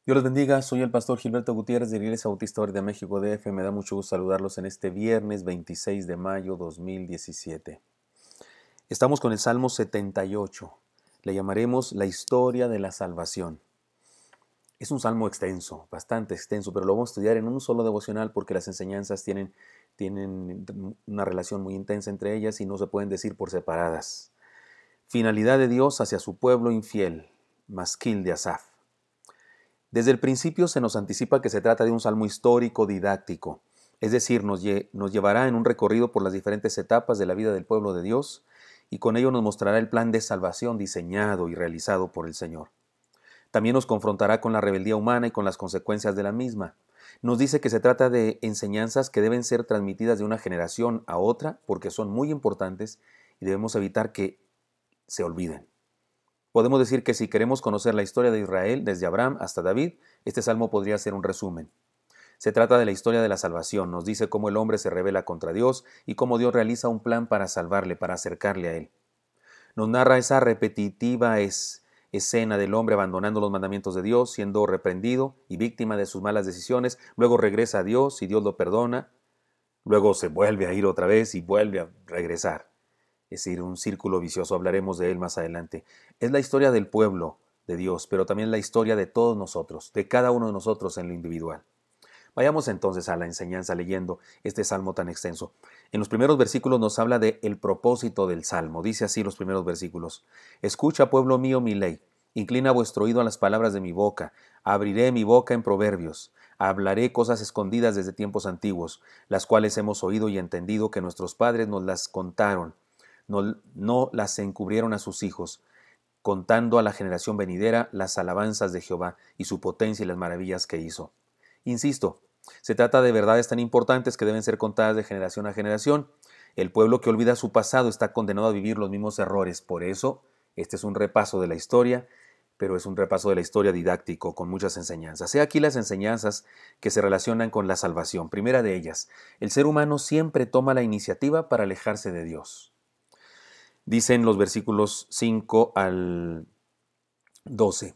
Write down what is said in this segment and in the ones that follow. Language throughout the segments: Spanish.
Dios los bendiga, soy el pastor Gilberto Gutiérrez de la Iglesia Bautista Ori de México DF. Me da mucho gusto saludarlos en este viernes 26 de mayo 2017. Estamos con el Salmo 78. Le llamaremos la historia de la salvación. Es un salmo extenso, bastante extenso, pero lo vamos a estudiar en un solo devocional porque las enseñanzas tienen una relación muy intensa entre ellas y no se pueden decir por separadas. Finalidad de Dios hacia su pueblo infiel, Masquil de Asaf. Desde el principio se nos anticipa que se trata de un salmo histórico didáctico, es decir, nos llevará en un recorrido por las diferentes etapas de la vida del pueblo de Dios y con ello nos mostrará el plan de salvación diseñado y realizado por el Señor. También nos confrontará con la rebeldía humana y con las consecuencias de la misma. Nos dice que se trata de enseñanzas que deben ser transmitidas de una generación a otra porque son muy importantes y debemos evitar que se olviden. Podemos decir que si queremos conocer la historia de Israel desde Abraham hasta David, este salmo podría ser un resumen. Se trata de la historia de la salvación, nos dice cómo el hombre se rebela contra Dios y cómo Dios realiza un plan para salvarle, para acercarle a Él. Nos narra esa repetitiva escena del hombre abandonando los mandamientos de Dios, siendo reprendido y víctima de sus malas decisiones, luego regresa a Dios y Dios lo perdona, luego se vuelve a ir otra vez y vuelve a regresar. Es decir, un círculo vicioso, hablaremos de él más adelante. Es la historia del pueblo de Dios, pero también la historia de todos nosotros, de cada uno de nosotros en lo individual. Vayamos entonces a la enseñanza leyendo este salmo tan extenso. En los primeros versículos nos habla de el propósito del salmo. Dice así los primeros versículos: Escucha, pueblo mío, mi ley. Inclina vuestro oído a las palabras de mi boca. Abriré mi boca en proverbios. Hablaré cosas escondidas desde tiempos antiguos, las cuales hemos oído y entendido que nuestros padres nos las contaron. No las encubrieron a sus hijos, contando a la generación venidera las alabanzas de Jehová y su potencia y las maravillas que hizo. Insisto, se trata de verdades tan importantes que deben ser contadas de generación a generación. El pueblo que olvida su pasado está condenado a vivir los mismos errores. Por eso, este es un repaso de la historia, pero es un repaso de la historia didáctico con muchas enseñanzas. He aquí las enseñanzas que se relacionan con la salvación. Primera de ellas, el ser humano siempre toma la iniciativa para alejarse de Dios. Dicen los versículos 5 al 12.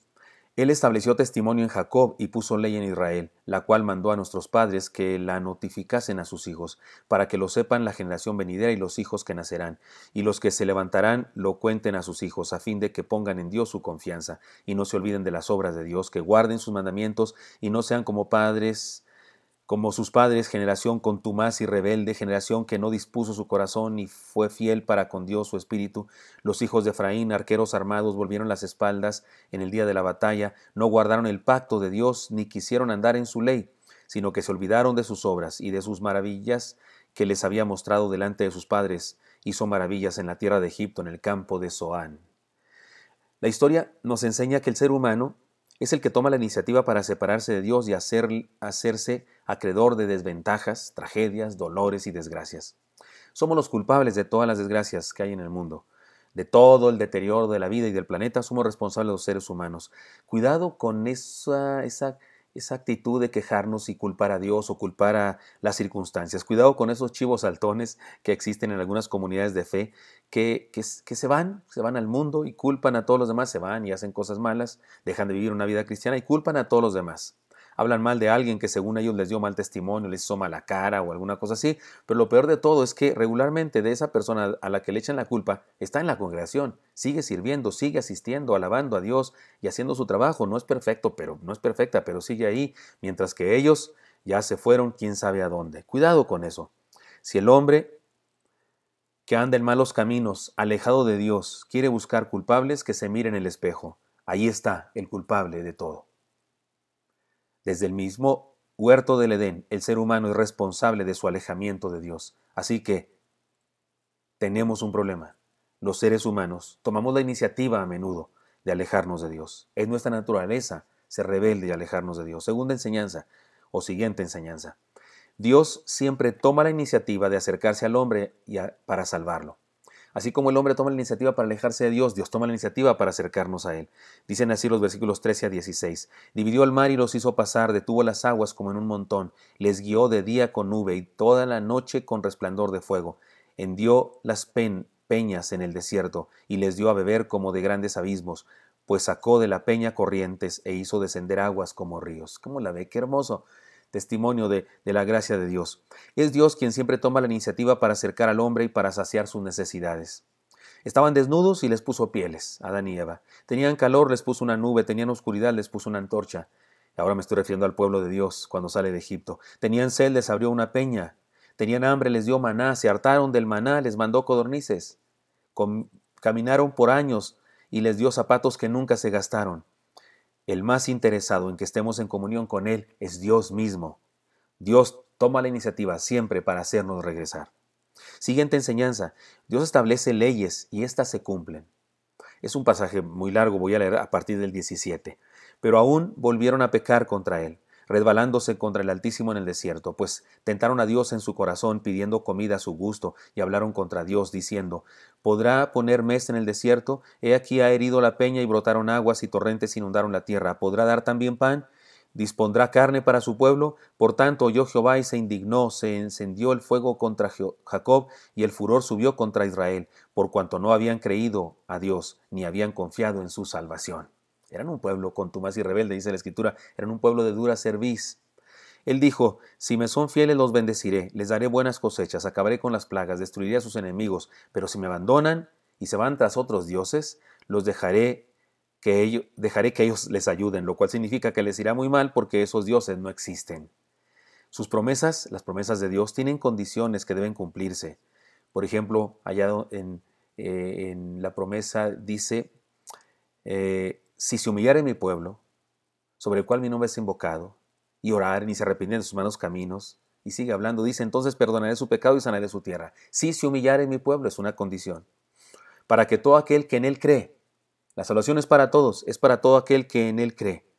Él estableció testimonio en Jacob y puso ley en Israel, la cual mandó a nuestros padres que la notificasen a sus hijos, para que lo sepan la generación venidera y los hijos que nacerán, y los que se levantarán lo cuenten a sus hijos, a fin de que pongan en Dios su confianza, y no se olviden de las obras de Dios, que guarden sus mandamientos, y no sean como sus padres, generación contumaz y rebelde, generación que no dispuso su corazón ni fue fiel para con Dios su espíritu. Los hijos de Efraín, arqueros armados, volvieron las espaldas en el día de la batalla, no guardaron el pacto de Dios, ni quisieron andar en su ley, sino que se olvidaron de sus obras y de sus maravillas que les había mostrado delante de sus padres. Hizo maravillas en la tierra de Egipto, en el campo de Zoán. La historia nos enseña que el ser humano es el que toma la iniciativa para separarse de Dios y hacerse acreedor de desventajas, tragedias, dolores y desgracias. Somos los culpables de todas las desgracias que hay en el mundo. De todo el deterioro de la vida y del planeta somos responsables los seres humanos. Cuidado con esa actitud de quejarnos y culpar a Dios o culpar a las circunstancias. Cuidado con esos chivos saltones que existen en algunas comunidades de fe que se van al mundo y culpan a todos los demás, se van y hacen cosas malas, dejan de vivir una vida cristiana y culpan a todos los demás. Hablan mal de alguien que según ellos les dio mal testimonio, les hizo mala cara o alguna cosa así, pero lo peor de todo es que regularmente de esa persona a la que le echan la culpa está en la congregación, sigue sirviendo, sigue asistiendo, alabando a Dios y haciendo su trabajo. No es perfecto, pero no es perfecta, pero sigue ahí, mientras que ellos ya se fueron quién sabe a dónde. Cuidado con eso. Si el hombre que anda en malos caminos, alejado de Dios, quiere buscar culpables, que se mire en el espejo. Ahí está el culpable de todo. Desde el mismo huerto del Edén, el ser humano es responsable de su alejamiento de Dios. Así que tenemos un problema. Los seres humanos tomamos la iniciativa a menudo de alejarnos de Dios. Es nuestra naturaleza ser rebelde y alejarnos de Dios. Segunda enseñanza o siguiente enseñanza. Dios siempre toma la iniciativa de acercarse al hombre para salvarlo. Así como el hombre toma la iniciativa para alejarse de Dios, Dios toma la iniciativa para acercarnos a Él. Dicen así los versículos 13 a 16. Dividió el mar y los hizo pasar, detuvo las aguas como en un montón, les guió de día con nube y toda la noche con resplandor de fuego. Hendió las peñas en el desierto y les dio a beber como de grandes abismos. pues sacó de la peña corrientes e hizo descender aguas como ríos. ¿Cómo la ve? Qué hermoso testimonio de la gracia de Dios. Es Dios quien siempre toma la iniciativa para acercar al hombre y para saciar sus necesidades. Estaban desnudos y les puso pieles, Adán y Eva. Tenían calor, les puso una nube. Tenían oscuridad, les puso una antorcha. Ahora me estoy refiriendo al pueblo de Dios cuando sale de Egipto. Tenían sed, les abrió una peña. Tenían hambre, les dio maná. Se hartaron del maná, les mandó codornices. Caminaron por años y les dio zapatos que nunca se gastaron. El más interesado en que estemos en comunión con Él es Dios mismo. Dios toma la iniciativa siempre para hacernos regresar. Siguiente enseñanza. Dios establece leyes y éstas se cumplen. Es un pasaje muy largo, voy a leer a partir del 17. Pero aún volvieron a pecar contra Él, resbalándose contra el Altísimo en el desierto, pues tentaron a Dios en su corazón, pidiendo comida a su gusto, y hablaron contra Dios, diciendo: ¿Podrá poner mes en el desierto? He aquí ha herido la peña y brotaron aguas y torrentes inundaron la tierra. ¿Podrá dar también pan? ¿Dispondrá carne para su pueblo? Por tanto oyó Jehová y se indignó, se encendió el fuego contra Jacob y el furor subió contra Israel, por cuanto no habían creído a Dios, ni habían confiado en su salvación. Eran un pueblo contumaz y rebelde, dice la Escritura, eran un pueblo de dura cerviz. Él dijo: si me son fieles los bendeciré, les daré buenas cosechas, acabaré con las plagas, destruiré a sus enemigos, pero si me abandonan y se van tras otros dioses, los dejaré que ellos les ayuden, lo cual significa que les irá muy mal porque esos dioses no existen. Sus promesas, las promesas de Dios, tienen condiciones que deben cumplirse. Por ejemplo, allá en la promesa dice: si se humillare mi pueblo, sobre el cual mi nombre es invocado, y oraren y se arrepienten de sus malos caminos, y sigue hablando, dice: entonces perdonaré su pecado y sanaré su tierra. Si se humillare mi pueblo, es una condición, para que todo aquel que en él cree. La salvación es para todos, es para todo aquel que en Él cree.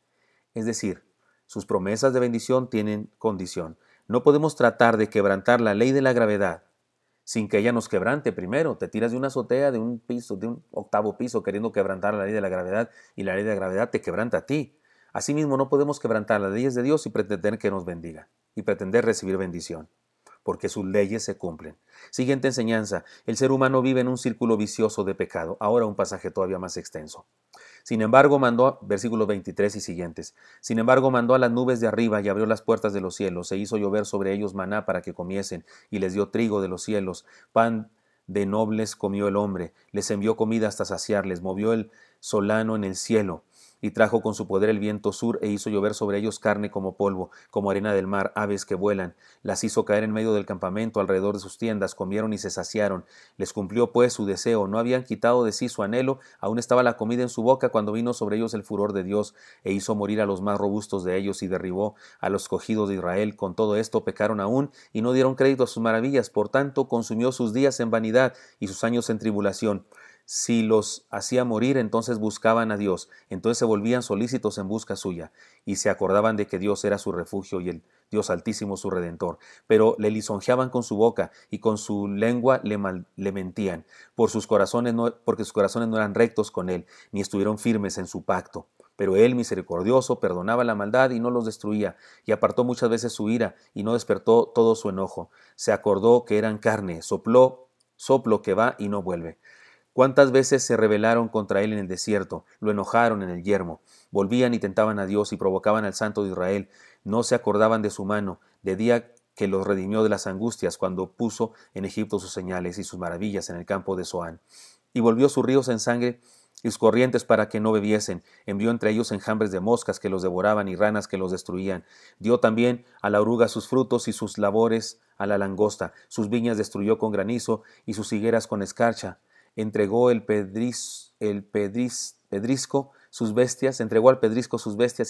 Es decir, sus promesas de bendición tienen condición. No podemos tratar de quebrantar la ley de la gravedad sin que ella nos quebrante primero. Te tiras de una azotea, de un piso, de un octavo piso, queriendo quebrantar la ley de la gravedad, y la ley de la gravedad te quebranta a ti. Asimismo, no podemos quebrantar las leyes de Dios y pretender que nos bendiga, y pretender recibir bendición, porque sus leyes se cumplen. Siguiente enseñanza. El ser humano vive en un círculo vicioso de pecado. Ahora un pasaje todavía más extenso. Sin embargo, versículos 23 y siguientes. Sin embargo, mandó a las nubes de arriba y abrió las puertas de los cielos, e hizo llover sobre ellos maná para que comiesen, y les dio trigo de los cielos, pan de nobles comió el hombre, les envió comida hasta saciarles, movió el solano en el cielo, y trajo con su poder el viento sur, e hizo llover sobre ellos carne como polvo, como arena del mar, aves que vuelan. Las hizo caer en medio del campamento, alrededor de sus tiendas, comieron y se saciaron. Les cumplió pues su deseo, no habían quitado de sí su anhelo, aún estaba la comida en su boca cuando vino sobre ellos el furor de Dios, e hizo morir a los más robustos de ellos, y derribó a los escogidos de Israel. Con todo esto pecaron aún, y no dieron crédito a sus maravillas, por tanto consumió sus días en vanidad, y sus años en tribulación. Si los hacía morir, entonces buscaban a Dios, entonces se volvían solícitos en busca suya, y se acordaban de que Dios era su refugio y el Dios Altísimo su Redentor. Pero le lisonjeaban con su boca, y con su lengua le mentían, porque sus corazones no eran rectos con él, ni estuvieron firmes en su pacto. Pero él, misericordioso, perdonaba la maldad y no los destruía, y apartó muchas veces su ira, y no despertó todo su enojo. Se acordó que eran carne, soplo que va y no vuelve. ¿Cuántas veces se rebelaron contra él en el desierto? Lo enojaron en el yermo. Volvían y tentaban a Dios y provocaban al Santo de Israel. No se acordaban de su mano, de día que los redimió de las angustias, cuando puso en Egipto sus señales y sus maravillas en el campo de Zoán. Y volvió sus ríos en sangre y sus corrientes para que no bebiesen. Envió entre ellos enjambres de moscas que los devoraban y ranas que los destruían. Dio también a la oruga sus frutos y sus labores a la langosta. Sus viñas destruyó con granizo y sus higueras con escarcha. Entregó al pedrisco sus bestias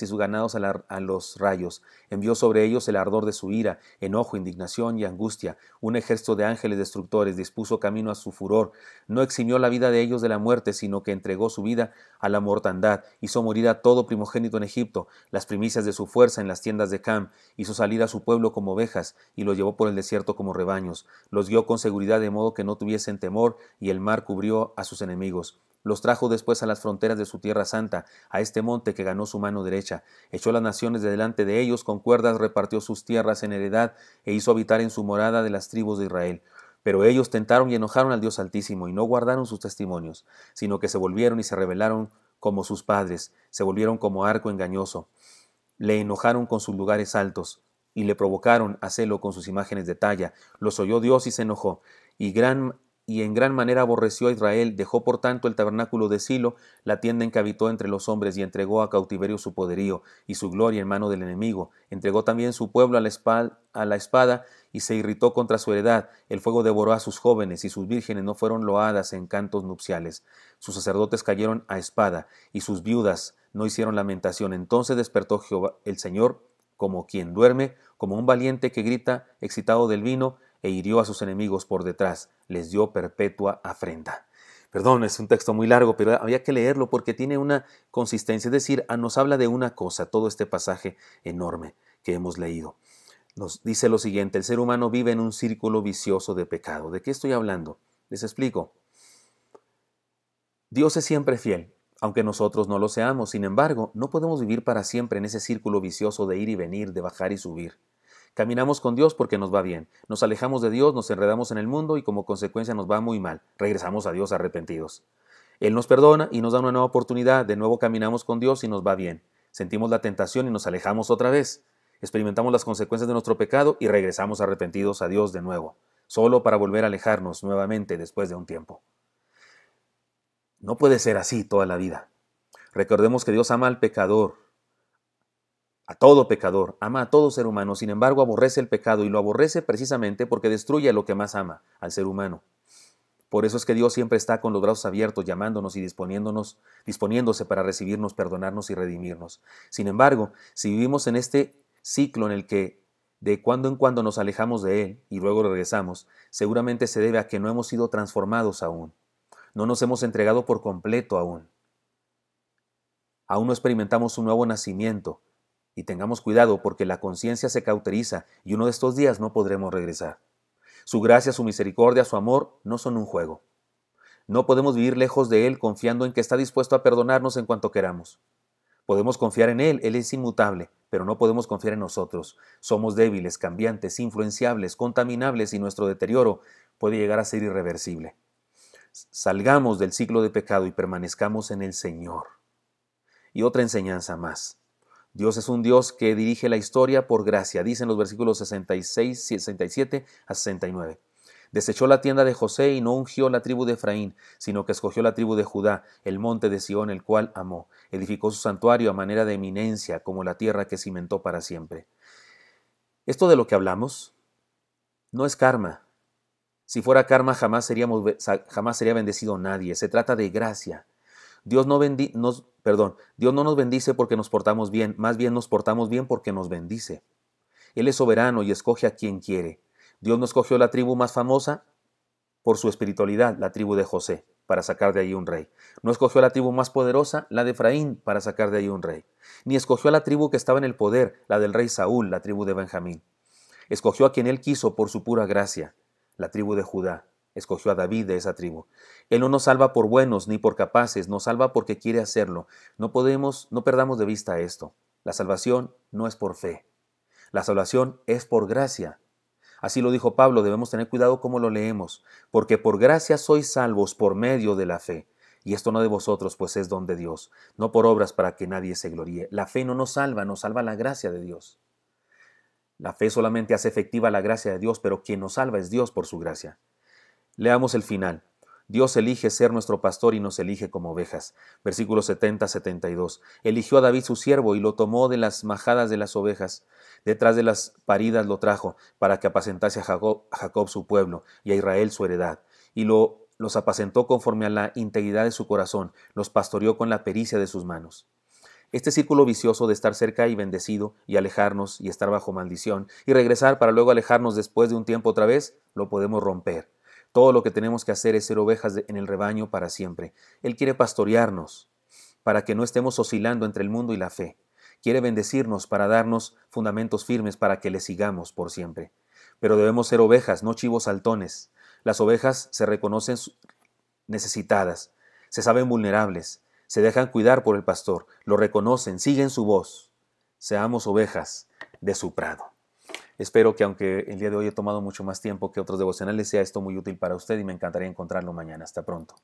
y sus ganados a los rayos. Envió sobre ellos el ardor de su ira, enojo, indignación y angustia. Un ejército de ángeles destructores dispuso camino a su furor. No eximió la vida de ellos de la muerte, sino que entregó su vida a la mortandad. Hizo morir a todo primogénito en Egipto, las primicias de su fuerza en las tiendas de Cam. Hizo salir a su pueblo como ovejas, y los llevó por el desierto como rebaños. Los guió con seguridad de modo que no tuviesen temor, y el mar cubrió a sus enemigos. Los trajo después a las fronteras de su tierra santa, a este monte que ganó su mano derecha. Echó las naciones de delante de ellos, con cuerdas repartió sus tierras en heredad, e hizo habitar en su morada de las tribus de Israel. Pero ellos tentaron y enojaron al Dios Altísimo, y no guardaron sus testimonios, sino que se volvieron y se rebelaron como sus padres, se volvieron como arco engañoso. Le enojaron con sus lugares altos y le provocaron a celo con sus imágenes de talla. Los oyó Dios y se enojó, y en gran manera aborreció a Israel. Dejó por tanto el tabernáculo de Silo, la tienda en que habitó entre los hombres, y entregó a cautiverio su poderío y su gloria en mano del enemigo. Entregó también su pueblo a la espada y se irritó contra su heredad. El fuego devoró a sus jóvenes, y sus vírgenes no fueron loadas en cantos nupciales. Sus sacerdotes cayeron a espada, y sus viudas no hicieron lamentación. Entonces despertó Jehová el Señor como quien duerme, como un valiente que grita excitado del vino, e hirió a sus enemigos por detrás, les dio perpetua afrenta. Perdón, es un texto muy largo, pero había que leerlo porque tiene una consistencia, es decir, nos habla de una cosa, todo este pasaje enorme que hemos leído. Nos dice lo siguiente: el ser humano vive en un círculo vicioso de pecado. ¿De qué estoy hablando? Les explico. Dios es siempre fiel, aunque nosotros no lo seamos. Sin embargo, no podemos vivir para siempre en ese círculo vicioso de ir y venir, de bajar y subir. Caminamos con Dios porque nos va bien. Nos alejamos de Dios, nos enredamos en el mundo y como consecuencia nos va muy mal. Regresamos a Dios arrepentidos. Él nos perdona y nos da una nueva oportunidad. De nuevo caminamos con Dios y nos va bien. Sentimos la tentación y nos alejamos otra vez. Experimentamos las consecuencias de nuestro pecado y regresamos arrepentidos a Dios de nuevo, solo para volver a alejarnos nuevamente después de un tiempo. No puede ser así toda la vida. Recordemos que Dios ama al pecador, a todo pecador, ama a todo ser humano. Sin embargo, aborrece el pecado, y lo aborrece precisamente porque destruye lo que más ama, al ser humano. Por eso es que Dios siempre está con los brazos abiertos, llamándonos y disponiéndose para recibirnos, perdonarnos y redimirnos. Sin embargo, si vivimos en este ciclo en el que de cuando en cuando nos alejamos de Él y luego regresamos, seguramente se debe a que no hemos sido transformados aún. No nos hemos entregado por completo aún. Aún no experimentamos un nuevo nacimiento. Y tengamos cuidado porque la conciencia se cauteriza y uno de estos días no podremos regresar. Su gracia, su misericordia, su amor no son un juego. No podemos vivir lejos de Él confiando en que está dispuesto a perdonarnos en cuanto queramos. Podemos confiar en Él es inmutable, pero no podemos confiar en nosotros. Somos débiles, cambiantes, influenciables, contaminables y nuestro deterioro puede llegar a ser irreversible. Salgamos del ciclo de pecado y permanezcamos en el Señor. Y otra enseñanza más. Dios es un Dios que dirige la historia por gracia, dicen los versículos 66, 67 a 69. Desechó la tienda de José y no ungió la tribu de Efraín, sino que escogió la tribu de Judá, el monte de Sión, el cual amó. Edificó su santuario a manera de eminencia, como la tierra que cimentó para siempre. Esto de lo que hablamos no es karma. Si fuera karma, jamás sería bendecido nadie. Se trata de gracia. Dios no nos bendice porque nos portamos bien, más bien nos portamos bien porque nos bendice. Él es soberano y escoge a quien quiere. Dios no escogió la tribu más famosa por su espiritualidad, la tribu de José, para sacar de ahí un rey. No escogió la tribu más poderosa, la de Efraín, para sacar de ahí un rey. Ni escogió a la tribu que estaba en el poder, la del rey Saúl, la tribu de Benjamín. Escogió a quien él quiso por su pura gracia, la tribu de Judá. Escogió a David de esa tribu. Él no nos salva por buenos ni por capaces, nos salva porque quiere hacerlo. No perdamos de vista esto. La salvación no es por fe. La salvación es por gracia. Así lo dijo Pablo, debemos tener cuidado cómo lo leemos, porque por gracia sois salvos por medio de la fe. Y esto no de vosotros, pues es don de Dios, no por obras para que nadie se gloríe. La fe no nos salva la gracia de Dios. La fe solamente hace efectiva la gracia de Dios, pero quien nos salva es Dios por su gracia. Leamos el final. Dios elige ser nuestro pastor y nos elige como ovejas. Versículos 70-72. Eligió a David su siervo y lo tomó de las majadas de las ovejas. Detrás de las paridas lo trajo para que apacentase a Jacob su pueblo y a Israel su heredad. Y los apacentó conforme a la integridad de su corazón. Los pastoreó con la pericia de sus manos. Este círculo vicioso de estar cerca y bendecido y alejarnos y estar bajo maldición y regresar para luego alejarnos después de un tiempo otra vez, lo podemos romper. Todo lo que tenemos que hacer es ser ovejas en el rebaño para siempre. Él quiere pastorearnos para que no estemos oscilando entre el mundo y la fe. Quiere bendecirnos para darnos fundamentos firmes para que le sigamos por siempre. Pero debemos ser ovejas, no chivos saltones. Las ovejas se reconocen necesitadas, se saben vulnerables, se dejan cuidar por el pastor, lo reconocen, siguen su voz. Seamos ovejas de su prado. Espero que aunque el día de hoy he tomado mucho más tiempo que otros devocionales, sea esto muy útil para usted y me encantaría encontrarlo mañana. Hasta pronto.